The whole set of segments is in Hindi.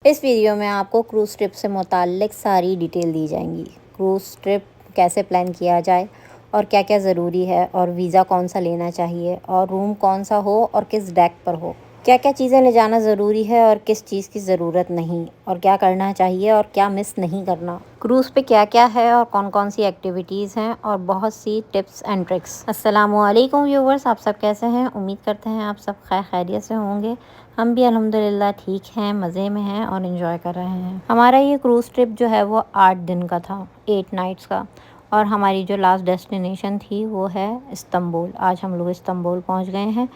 इस वीडियो में आपको क्रूज़ ट्रिप से मुताल्लिक़ सारी डिटेल दी जाएंगी। क्रूज़ ट्रिप कैसे प्लान किया जाए और क्या क्या ज़रूरी है, और वीज़ा कौन सा लेना चाहिए, और रूम कौन सा हो और किस डेक पर हो, क्या क्या चीज़ें ले जाना ज़रूरी है और किस चीज़ की ज़रूरत नहीं, और क्या करना चाहिए और क्या मिस नहीं करना, क्रूज़ पे क्या क्या है और कौन कौन सी एक्टिविटीज़ हैं, और बहुत सी टिप्स एंड ट्रिक्स। अस्सलामुअलैकुम व्यूवर्स, आप सब कैसे हैं? उम्मीद करते हैं आप सब खैरियत से होंगे। हम भी अल्हम्दुलिल्लाह ठीक हैं, मज़े में हैं और इन्जॉय कर रहे हैं। हमारा ये क्रूज़ ट्रिप जो है वो 8 दिन का था, 8 नाइट्स का, और हमारी जो लास्ट डेस्टिनेशन थी वो है इस्तंबुल। आज हम लोग इस्तंबुल पहुंच गए हैं,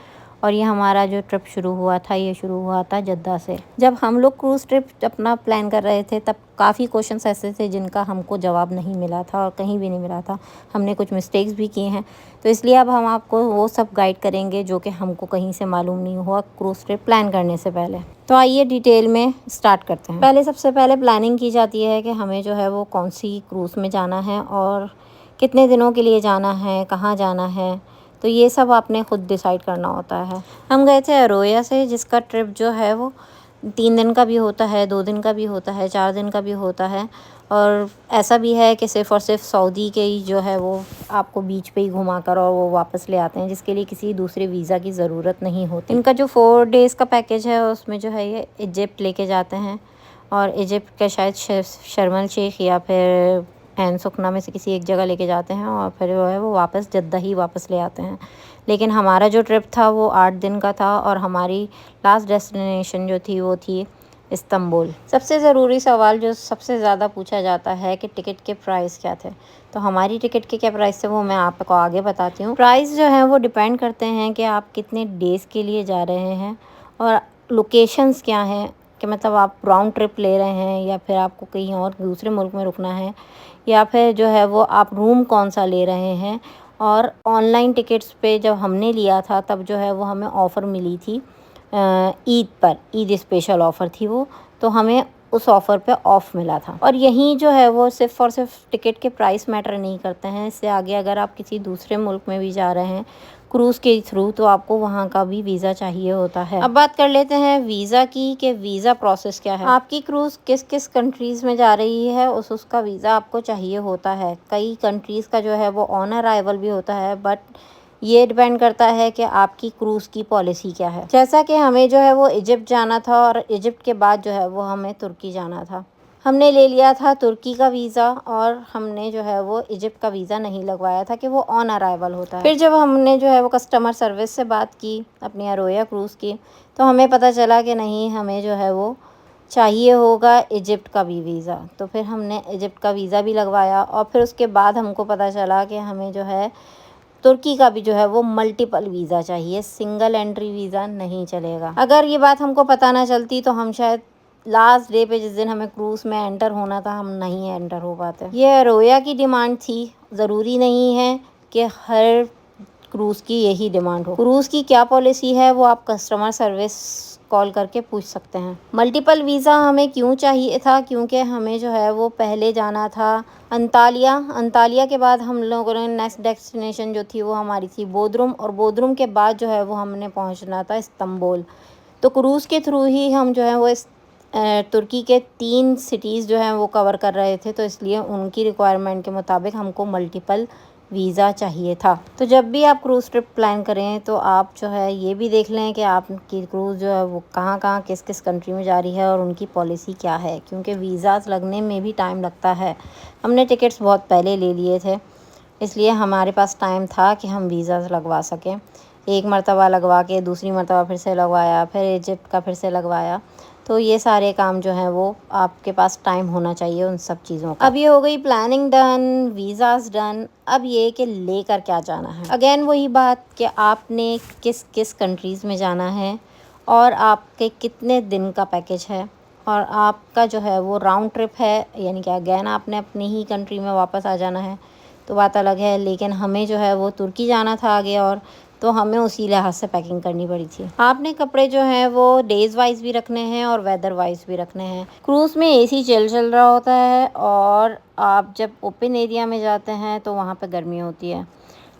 और ये हमारा जो ट्रिप शुरू हुआ था, ये शुरू हुआ था जद्दा से। जब हम लोग क्रूज़ ट्रिप अपना प्लान कर रहे थे, तब काफ़ी क्वेश्चंस ऐसे थे जिनका हमको जवाब नहीं मिला था और कहीं भी नहीं मिला था। हमने कुछ मिस्टेक्स भी किए हैं, तो इसलिए अब हम आपको वो सब गाइड करेंगे जो कि हमको कहीं से मालूम नहीं हुआ क्रूज़ ट्रिप प्लान करने से पहले। तो आइए डिटेल में स्टार्ट करते हैं। सबसे पहले प्लानिंग की जाती है कि हमें जो है वो कौन सी क्रूज़ में जाना है और कितने दिनों के लिए जाना है, कहाँ जाना है। तो ये सब आपने ख़ुद डिसाइड करना होता है। हम गए थे अरोया से, जिसका ट्रिप जो है वो 3 दिन का भी होता है, 2 दिन का भी होता है, 4 दिन का भी होता है, और ऐसा भी है कि सिर्फ़ और सिर्फ सऊदी के ही जो है वो आपको बीच पे ही घुमा कर और वो वापस ले आते हैं, जिसके लिए किसी दूसरे वीज़ा की ज़रूरत नहीं होती। इनका जो 4 डेज़ का पैकेज है उसमें जो है ये इजिप्ट लेके जाते हैं, और इजिप्ट का शायद शर्म एल शेख या फिर एन सुखना में से किसी एक जगह लेके जाते हैं, और फिर जो है वो वापस जद्दा ही वापस ले आते हैं। लेकिन हमारा जो ट्रिप था वो 8 दिन का था, और हमारी लास्ट डेस्टिनेशन जो थी वो थी इस्तंबुल। सबसे ज़रूरी सवाल जो सबसे ज़्यादा पूछा जाता है कि टिकट के प्राइस क्या थे। तो हमारी टिकट के क्या प्राइस थे वो मैं आपको आगे बताती हूँ। प्राइस जो है वो डिपेंड करते हैं कि आप कितने डेज़ के लिए जा रहे हैं, और लोकेशंस क्या हैं, कि मतलब आप राउंड ट्रिप ले रहे हैं या फिर आपको कहीं और दूसरे मुल्क में रुकना है, या फिर जो है वो आप रूम कौन सा ले रहे हैं। और ऑनलाइन टिकट्स पे जब हमने लिया था तब जो है वो हमें ऑफ़र मिली थी ईद पर, ईद स्पेशल ऑफ़र थी वो, तो हमें उस ऑफ़र पे ऑफ़ मिला था। और यहीं जो है वो सिर्फ़ और सिर्फ टिकट के प्राइस मैटर नहीं करते हैं, इससे आगे अगर आप किसी दूसरे मुल्क में भी जा रहे हैं क्रूज़ के थ्रू, तो आपको वहाँ का भी वीज़ा चाहिए होता है। अब बात कर लेते हैं वीज़ा की, कि वीज़ा प्रोसेस क्या है। आपकी क्रूज़ किस किस कंट्रीज़ में जा रही है उसका वीज़ा आपको चाहिए होता है। कई कंट्रीज़ का जो है वो ऑन अराइवल भी होता है, बट ये डिपेंड करता है कि आपकी क्रूज़ की पॉलिसी क्या है। जैसा कि हमें जो है वो इजिप्ट जाना था, और इजिप्ट के बाद जो है वो हमें तुर्की जाना था। हमने ले लिया था तुर्की का वीज़ा, और हमने जो है वो इजिप्ट का वीज़ा नहीं लगवाया था कि वो ऑन अराइवल होता है। फिर जब हमने जो है वो कस्टमर सर्विस से बात की अपनी अरोया क्रूज़ की, तो हमें पता चला कि नहीं, हमें जो है वो चाहिए होगा इजिप्ट का भी वीज़ा। तो फिर हमने इजिप्ट का वीज़ा भी लगवाया, और फिर उसके बाद हमको पता चला कि हमें जो है तुर्की का भी जो है वो मल्टीपल वीज़ा चाहिए, सिंगल एंट्री वीज़ा नहीं चलेगा। अगर ये बात हमको पता ना चलती तो हम शायद लास्ट डे पे, जिस दिन हमें क्रूज़ में एंटर होना था, हम नहीं एंटर हो पाते। ये अरोया की डिमांड थी, ज़रूरी नहीं है कि हर क्रूज़ की यही डिमांड हो। क्रूज़ की क्या पॉलिसी है वो आप कस्टमर सर्विस कॉल करके पूछ सकते हैं। मल्टीपल वीज़ा हमें क्यों चाहिए था, क्योंकि हमें जो है वो पहले जाना था अंतालिया। अंतालिया के बाद हम लोगों ने नेक्स्ट डेस्टिनेशन जो थी वो हमारी थी बोदरुम, और बोदरुम के बाद जो है वो हमने पहुंचना था इस्तंबुल। तो क्रूज़ के थ्रू ही हम जो है वो तुर्की के 3 सिटीज़ जो हैं वो कवर कर रहे थे, तो इसलिए उनकी रिक्वायरमेंट के मुताबिक हमको मल्टीपल वीज़ा चाहिए था। तो जब भी आप क्रूज़ ट्रिप प्लान करें तो आप जो है ये भी देख लें कि आपकी क्रूज़ जो है वो कहाँ कहाँ किस किस कंट्री में जा रही है और उनकी पॉलिसी क्या है, क्योंकि वीज़ाज़ लगने में भी टाइम लगता है। हमने टिकट्स बहुत पहले ले लिए थे, इसलिए हमारे पास टाइम था कि हम वीज़ाज़ लगवा सकें। एक मरतबा लगवा के दूसरी मरतबा फिर से लगवाया, फिर इजिप्ट का फिर से लगवाया। तो ये सारे काम जो हैं वो आपके पास टाइम होना चाहिए उन सब चीज़ों का। अब ये हो गई प्लानिंग डन, वीज़ाज़ डन। अब ये कि लेकर क्या जाना है। अगेन वही बात कि आपने किस किस कंट्रीज़ में जाना है, और आपके कितने दिन का पैकेज है, और आपका जो है वो राउंड ट्रिप है, यानी कि अगेन आपने अपनी ही कंट्री में वापस आ जाना है, तो बात अलग है। लेकिन हमें जो है वो तुर्की जाना था आगे, और तो हमें उसी लिहाज से पैकिंग करनी पड़ी थी। आपने कपड़े जो हैं वो डेज़ वाइज भी रखने हैं और वेदर वाइज भी रखने हैं। क्रूज़ में एसी चल रहा होता है, और आप जब ओपन एरिया में जाते हैं तो वहाँ पे गर्मी होती है।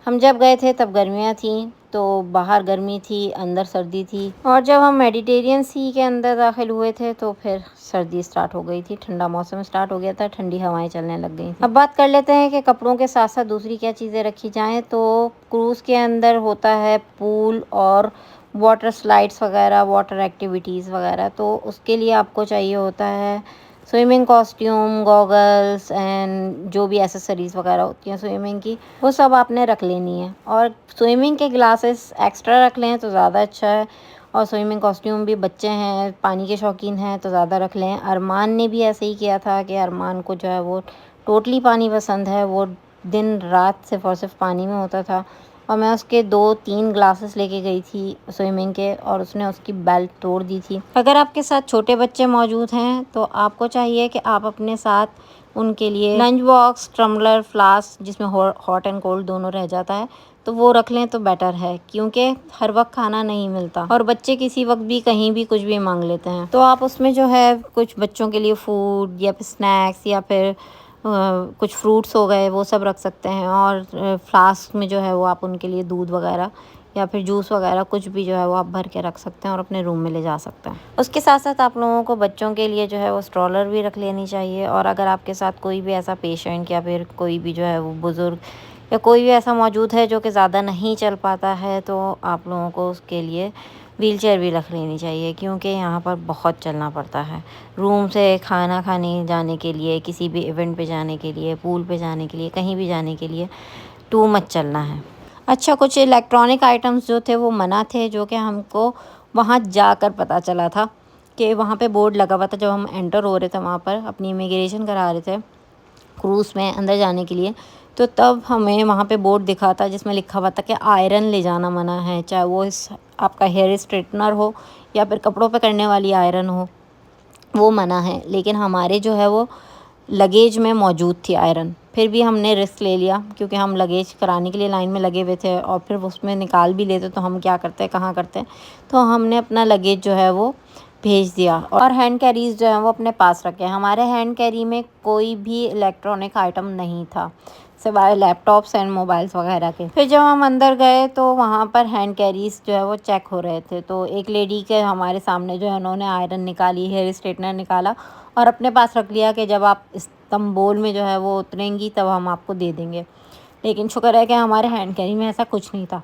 हम जब गए थे तब गर्मियाँ थीं, तो बाहर गर्मी थी, अंदर सर्दी थी। और जब हम मेडिटेरियन सी के अंदर दाखिल हुए थे तो फिर सर्दी स्टार्ट हो गई थी, ठंडा मौसम स्टार्ट हो गया था, ठंडी हवाएं चलने लग गई थी। अब बात कर लेते हैं कि कपड़ों के साथ साथ दूसरी क्या चीज़ें रखी जाएँ। तो क्रूज़ के अंदर होता है पूल और वाटर स्लाइड्स वगैरह, वाटर एक्टिविटीज़ वगैरह। तो उसके लिए आपको चाहिए होता है स्विमिंग कॉस्ट्यूम, गॉगल्स एंड जो भी एसेसरीज़ वगैरह होती हैं स्विमिंग की, वो सब आपने रख लेनी है। और स्विमिंग के ग्लासेस एक्स्ट्रा रख लें तो ज़्यादा अच्छा है। और स्विमिंग कॉस्ट्यूम भी, बच्चे हैं, पानी के शौकीन हैं तो ज़्यादा रख लें। अरमान ने भी ऐसे ही किया था कि अरमान को जो है वो टोटली पानी पसंद है, वो दिन रात सिर्फ़ और सिर्फ पानी में होता था। और मैं उसके 2-3 ग्लासेस लेके गई थी स्विमिंग के, और उसने उसकी बेल्ट तोड़ दी थी। अगर आपके साथ छोटे बच्चे मौजूद हैं तो आपको चाहिए कि आप अपने साथ उनके लिए लंच बॉक्स, टम्बलर, फ्लास्क जिसमें हॉट एंड कोल्ड दोनों रह जाता है, तो वो रख लें तो बेटर है, क्योंकि हर वक्त खाना नहीं मिलता और बच्चे किसी वक्त भी कहीं भी कुछ भी मांग लेते हैं। तो आप उसमें जो है कुछ बच्चों के लिए फ़ूड या फिर स्नैक्स या फिर कुछ फ्रूट्स हो गए, वो सब रख सकते हैं। और फ्लास्क में जो है वो आप उनके लिए दूध वगैरह या फिर जूस वगैरह कुछ भी जो है वो आप भर के रख सकते हैं और अपने रूम में ले जा सकते हैं। उसके साथ साथ आप लोगों को बच्चों के लिए जो है वो स्ट्रॉलर भी रख लेनी चाहिए। और अगर आपके साथ कोई भी ऐसा पेशेंट या फिर कोई भी जो है वो बुज़ुर्ग या कोई भी ऐसा मौजूद है जो कि ज़्यादा नहीं चल पाता है, तो आप लोगों को उसके लिए व्हीलचेयर भी रख लेनी चाहिए, क्योंकि यहाँ पर बहुत चलना पड़ता है। रूम से खाना खाने जाने के लिए, किसी भी इवेंट पे जाने के लिए, पूल पे जाने के लिए, कहीं भी जाने के लिए टू मच चलना है। अच्छा, कुछ इलेक्ट्रॉनिक आइटम्स जो थे वो मना थे, जो कि हमको वहाँ जाकर पता चला था कि वहाँ पे बोर्ड लगा हुआ था। जब हम एंटर हो रहे थे वहाँ पर, अपनी इमिग्रेशन करा रहे थे क्रूज़ में अंदर जाने के लिए, तो तब हमें वहाँ पे बोर्ड दिखा था जिसमें लिखा हुआ था कि आयरन ले जाना मना है, चाहे वो आपका हेयर स्ट्रेटनर हो या फिर कपड़ों पे करने वाली आयरन हो, वो मना है। लेकिन हमारे जो है वो लगेज में मौजूद थी आयरन। फिर भी हमने रिस्क ले लिया, क्योंकि हम लगेज कराने के लिए लाइन में लगे हुए थे और फिर उसमें निकाल भी लेते तो हम क्या करते, कहाँ करते। तो हमने अपना लगेज जो है वो भेज दिया और हैंड कैरीज जो है वो अपने पास रखे। हमारे हैंड कैरी में कोई भी इलेक्ट्रॉनिक आइटम नहीं था सिवाय लैपटॉप्स एंड मोबाइल्स वगैरह के। फिर जब हम अंदर गए तो वहाँ पर हैंड कैरीज जो है वो चेक हो रहे थे। तो एक लेडी के हमारे सामने जो है उन्होंने आयरन निकाली, हेयर स्ट्रेटनर निकाला और अपने पास रख लिया कि जब आप इस्तांबुल में जो है वो उतरेंगी तब हम आपको दे देंगे। लेकिन शुक्र है कि हमारे हैंड कैरी में ऐसा कुछ नहीं था।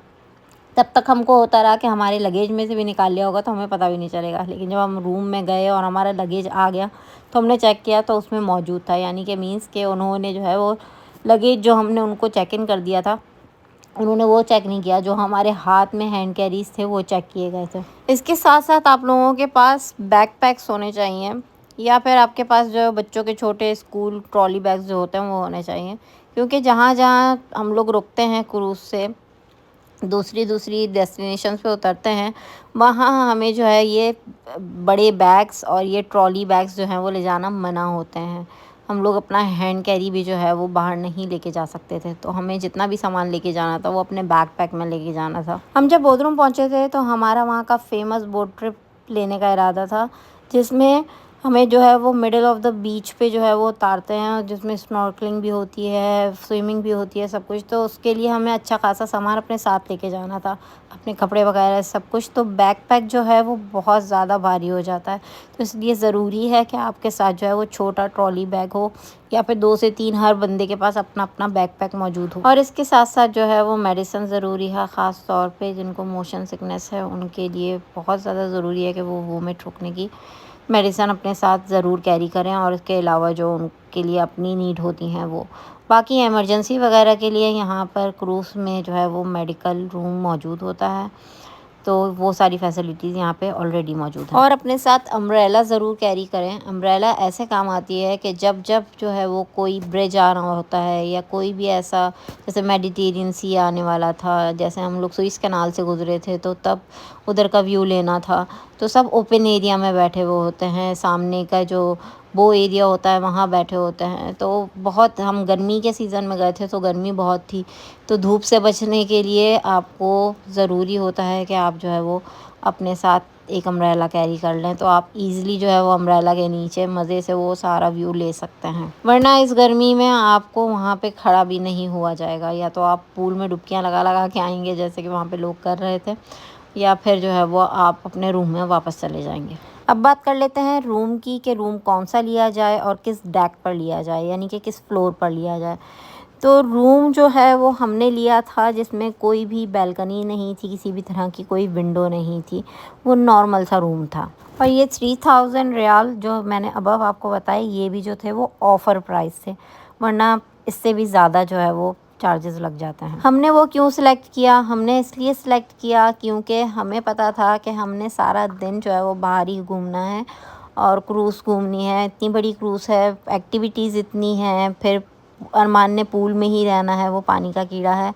तब तक हमको होता रहा कि हमारे लगेज में से भी निकाल लिया होगा तो हमें पता भी नहीं चलेगा। लेकिन जब हम रूम में गए और हमारा लगेज आ गया तो हमने चेक किया तो उसमें मौजूद था, यानी कि मीन्स के उन्होंने जो है वो लगेज जो हमने उनको चेक इन कर दिया था, उन्होंने वो चेक नहीं किया। जो हमारे हाथ में हैंड कैरीज थे वो चेक किए गए थे। इसके साथ साथ आप लोगों के पास बैकपैक्स होने चाहिए, या फिर आपके पास जो बच्चों के छोटे स्कूल ट्रॉली बैग्स जो होते हैं वो होने चाहिए, क्योंकि जहाँ जहाँ हम लोग रुकते हैं क्रूज़ से दूसरी दूसरी डेस्टिनेशंस पे उतरते हैं, वहाँ हमें जो है ये बड़े बैग्स और ये ट्रॉली बैग्स जो हैं वो ले जाना मना होते हैं। हम लोग अपना हैंड कैरी भी जो है वो बाहर नहीं लेके जा सकते थे। तो हमें जितना भी सामान लेके जाना था वो अपने बैकपैक में लेके जाना था। हम जब बोदरूम पहुँचे थे तो हमारा वहाँ का फेमस बोट ट्रिप लेने का इरादा था, जिसमें हमें जो है वो मिडिल ऑफ द बीच पे जो है वो उतारते हैं, जिसमें स्नॉर्कलिंग भी होती है, स्विमिंग भी होती है, सब कुछ। तो उसके लिए हमें अच्छा खासा सामान अपने साथ लेके जाना था, अपने कपड़े वगैरह सब कुछ। तो बैकपैक जो है वो बहुत ज़्यादा भारी हो जाता है, तो इसलिए ज़रूरी है कि आपके साथ जो है वो छोटा ट्रॉली बैग हो, या फिर 2 से 3 हर बंदे के पास अपना अपना बैकपैक मौजूद हो। और इसके साथ साथ जो है वो मेडिसिन ज़रूरी है, ख़ास तौर पे जिनको मोशन सिकनेस है उनके लिए बहुत ज़्यादा ज़रूरी है कि वो वोमिट रुकने की मेडिसिन अपने साथ ज़रूर कैरी करें। और इसके अलावा जो उनके लिए अपनी नीड होती हैं वो, बाकी इमरजेंसी वगैरह के लिए यहाँ पर क्रूज़ में जो है वो मेडिकल रूम मौजूद होता है, तो वो सारी फैसिलिटीज़ यहाँ पे ऑलरेडी मौजूद हैं। और अपने साथ अम्ब्रेला ज़रूर कैरी करें। अम्ब्रेला ऐसे काम आती है कि जब जब जो है वो कोई ब्रिज आ रहा होता है या कोई भी ऐसा, जैसे मेडिटेरियन सी आने वाला था, जैसे हम लोग सुइस कैनाल से गुजरे थे तो तब उधर का व्यू लेना था, तो सब ओपन एरिया में बैठे हुए होते हैं, सामने का जो वो एरिया होता है वहाँ बैठे होते हैं। तो बहुत, हम गर्मी के सीज़न में गए थे तो गर्मी बहुत थी, तो धूप से बचने के लिए आपको ज़रूरी होता है कि आप जो है वो अपने साथ एक अम्ब्रेला कैरी कर लें तो आप इजीली जो है वो अम्ब्रेला के नीचे मज़े से वो सारा व्यू ले सकते हैं। वरना इस गर्मी में आपको वहाँ पे खड़ा भी नहीं हुआ जाएगा, या तो आप पूल में डुबकियाँ लगा लगा के आएंगे जैसे कि वहाँ पे लोग कर रहे थे, या फिर जो है वो आप अपने रूम में वापस चले जाएंगे। अब बात कर लेते हैं रूम की, कि रूम कौन सा लिया जाए और किस डेक पर लिया जाए, यानी कि किस फ्लोर पर लिया जाए। तो रूम जो है वो हमने लिया था जिसमें कोई भी बैल्कनी नहीं थी, किसी भी तरह की कोई विंडो नहीं थी, वो नॉर्मल सा रूम था। और ये 3000 रियाल जो मैंने अबव आपको बताए, ये भी जो थे वो ऑफ़र प्राइस थे, वरना इससे भी ज़्यादा जो है वो चार्जेस लग जाते हैं। हमने वो क्यों सिलेक्ट किया? हमने इसलिए सिलेक्ट किया क्योंकि हमें पता था कि हमने सारा दिन जो है वो बाहर ही घूमना है और क्रूज़ घूमनी है। इतनी बड़ी क्रूज़ है, एक्टिविटीज़ इतनी हैं, फिर अरमान ने पूल में ही रहना है, वो पानी का कीड़ा है,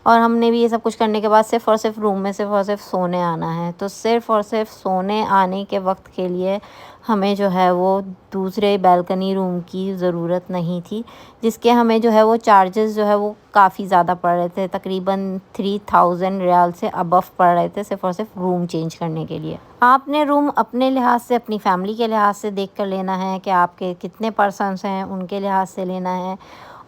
और हमने भी ये सब कुछ करने के बाद सिर्फ़ और सिर्फ रूम में सिर्फ़ और सिर्फ सोने आना है। तो सिर्फ़ और सिर्फ सोने आने के वक्त के लिए हमें जो है वो दूसरे बालकनी रूम की ज़रूरत नहीं थी, जिसके हमें जो है वो चार्जेस जो है वो काफ़ी ज़्यादा पड़ रहे थे, तकरीबन 3000 रियाल से अबव पड़ रहे थे सिर्फ़ और सिर्फ रूम चेंज करने के लिए। आपने रूम अपने लिहाज से, अपनी फैमिली के लिहाज से देख कर लेना है कि आपके कितने पर्सन्स हैं, उनके लिहाज से लेना है।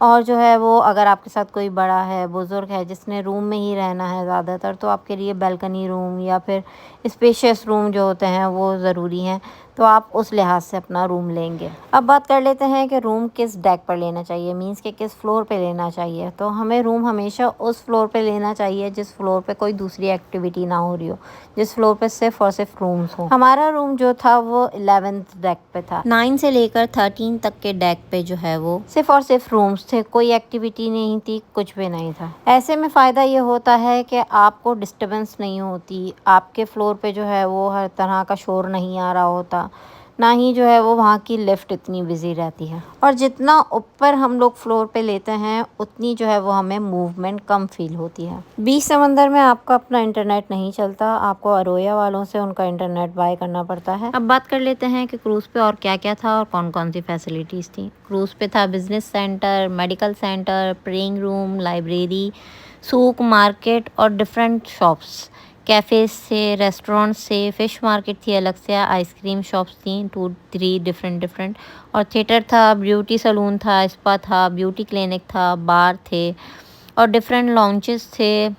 और जो है वो अगर आपके साथ कोई बड़ा है, बुज़ुर्ग है, जिसने रूम में ही रहना है ज़्यादातर, तो आपके लिए बालकनी रूम या फिर स्पेशियस रूम जो होते हैं वो ज़रूरी हैं, तो आप उस लिहाज से अपना रूम लेंगे। अब बात कर लेते हैं कि रूम किस डेक पर लेना चाहिए, मींस कि किस फ्लोर पे लेना चाहिए। तो हमें रूम हमेशा उस फ्लोर पे लेना चाहिए जिस फ्लोर पे कोई दूसरी एक्टिविटी ना हो रही हो, जिस फ्लोर पे सिर्फ और सिर्फ रूम्स हो। हमारा रूम जो था वो 11th डेक पे था। 9 से लेकर 13 तक के डेक पे जो है वो सिर्फ और सिर्फ रूम्स थे, कोई एक्टिविटी नहीं थी, कुछ भी नहीं था। ऐसे में फ़ायदा ये होता है कि आपको डिस्टर्बेंस नहीं होती, आपके फ्लोर पे जो है वो हर तरह का शोर नहीं आ रहा होता, ना ही जो है वो वहाँ की लिफ्ट इतनी बिजी रहती है। और जितना ऊपर हम लोग फ्लोर पे लेते हैं उतनी जो है वो हमें मूवमेंट कम फील होती है। बीच समंदर में आपका अपना इंटरनेट नहीं चलता, आपको अरोया वालों से उनका इंटरनेट बाय करना पड़ता है। अब बात कर लेते हैं कि क्रूज़ पे और क्या क्या था और कौन कौन सी फैसिलिटीज़ थी। क्रूज़ पे था business centre, medical centre, praying room, library, souk, market और डिफरेंट शॉप्स, कैफ़ेज़ से, रेस्टोरेंट्स से, फ़िश मार्केट थी अलग से, आइसक्रीम शॉप्स थी 2-3 डिफरेंट और थिएटर था, ब्यूटी सलून था, स्पा था, ब्यूटी क्लिनिक था, बार थे और डिफरेंट लॉन्चेस थे,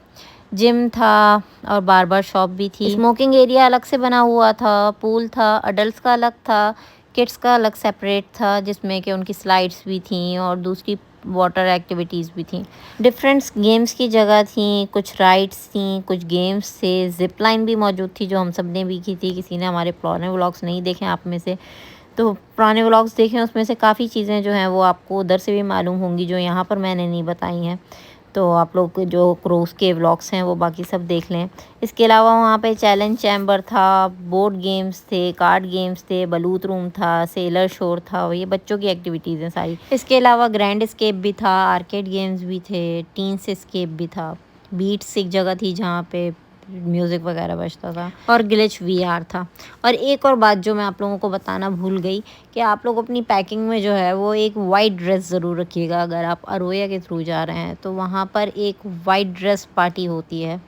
जिम था और बार्बर शॉप भी थी। स्मोकिंग एरिया अलग से बना हुआ था, पूल था, अडल्ट्स का अलग था, किड्स का अलग सेपरेट था, जिसमें कि उनकी स्लाइड्स भी थी और दूसरी वाटर एक्टिविटीज़ भी थी। डिफरेंट गेम्स की जगह थी, कुछ राइड्स थी, कुछ गेम्स थे, जिप लाइन भी मौजूद थी जो हम सब ने भी की थी। किसी ने हमारे पुराने व्लॉग्स नहीं देखे आप में से, तो पुराने व्लॉग्स देखें, उसमें से काफ़ी चीज़ें जो हैं वो आपको उधर से भी मालूम होंगी जो यहाँ पर मैंने नहीं बताई हैं। तो आप लोग जो क्रूज़ के व्लॉग्स हैं वो बाकी सब देख लें। इसके अलावा वहाँ पे चैलेंज चैम्बर था, बोर्ड गेम्स थे, कार्ड गेम्स थे, बलूत रूम था, सेलर शोर था, ये बच्चों की एक्टिविटीज़ हैं सारी। इसके अलावा ग्रैंड स्केप भी था, आर्केड गेम्स भी थे, टीन्स स्केप भी था, बीट्स एक जगह थी जहाँ पे म्यूज़िक वगैरह बजता था और ग्लिच वीआर था। और एक और बात जो मैं आप लोगों को बताना भूल गई कि आप लोग अपनी पैकिंग में जो है वो एक वाइट ड्रेस ज़रूर रखिएगा। अगर आप अरोया के थ्रू जा रहे हैं तो वहाँ पर एक वाइट ड्रेस पार्टी होती है,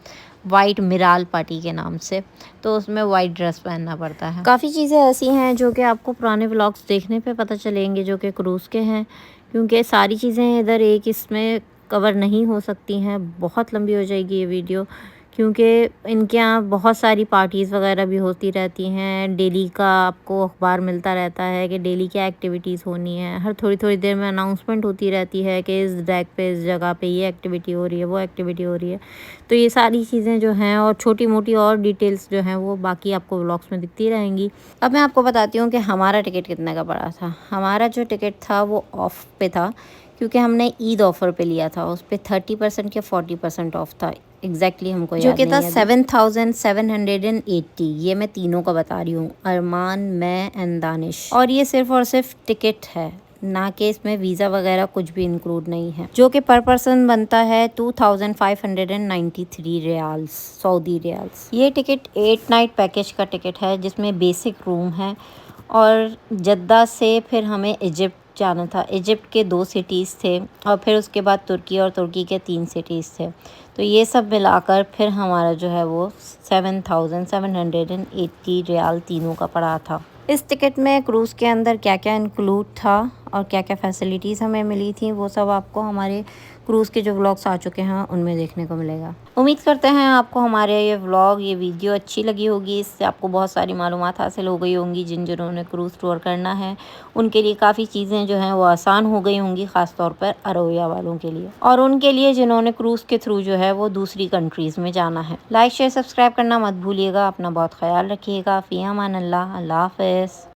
वाइट मिराल पार्टी के नाम से, तो उसमें वाइट ड्रेस पहनना पड़ता है। काफ़ी चीज़ें ऐसी हैं जो कि आपको पुराने व्लॉग्स देखने पे पता चलेंगे जो कि क्रूज़ के हैं, क्योंकि सारी चीज़ें इधर एक इसमें कवर नहीं हो सकती हैं, बहुत लंबी हो जाएगी ये वीडियो, क्योंकि इनके यहाँ बहुत सारी पार्टीज़ वगैरह भी होती रहती हैं। डेली का आपको अखबार मिलता रहता है कि डेली क्या एक्टिविटीज़ होनी है, हर थोड़ी थोड़ी देर में अनाउंसमेंट होती रहती है कि इस डेक पे, इस जगह पे ये एक्टिविटी हो रही है, वो एक्टिविटी हो रही है। तो ये सारी चीज़ें जो हैं और छोटी मोटी और डिटेल्स जो हैं वो बाकी आपको व्लॉग्स में दिखती रहेंगी। अब मैं आपको बताती हूँ कि हमारा टिकट कितने का पड़ा था। हमारा जो टिकट था वो ऑफ पे था, क्योंकि हमने ईद ऑफ़र पे लिया था, उस पर 30% या 40% ऑफ था, एग्जैक्टली हमको याद नहीं है, जो कि था 7780। ये मैं तीनों का बता रही हूँ, अरमान, मैं एंड दानिश। और ये सिर्फ और सिर्फ टिकट है, ना कि इसमें वीज़ा वगैरह कुछ भी इंक्लूड नहीं है, जो कि पर पर्सन बनता है 2593 रियाल्स, सऊदी रियाल्स। ये टिकट 8 नाइट पैकेज का टिकट है जिसमें बेसिक रूम है, और जद्दा से फिर हमें इजिप्ट जाना था। इजिप्ट के 2 सिटीज़ थे और फिर उसके बाद तुर्की, और तुर्की के 3 सिटीज़ थे। तो ये सब मिलाकर फिर हमारा जो है वो 7,780 रियाल तीनों का पड़ा था। इस टिकट में क्रूज़ के अंदर क्या क्या इंक्लूड था और क्या क्या फैसिलिटीज़ हमें मिली थी, वो सब आपको हमारे क्रूज़ के जो व्लॉग्स आ चुके हैं उनमें देखने को मिलेगा। उम्मीद करते हैं आपको हमारे ये व्लॉग, ये वीडियो अच्छी लगी होगी। इससे आपको बहुत सारी मालूमात हासिल हो गई होंगी। जिन्होंने क्रूज़ टूर करना है उनके लिए काफ़ी चीज़ें जो हैं वो आसान हो गई होंगी, ख़ास तौर पर अरबिया वालों के लिए, और उनके लिए जिन्होंने क्रूज़ के थ्रू जो है वो दूसरी कंट्रीज़ में जाना है। लाइक शेयर सब्सक्राइब करना मत भूलिएगा। अपना बहुत ख्याल रखिएगा। फ़ी अमान अल्लाह। अल्लाह हाफ़िज़।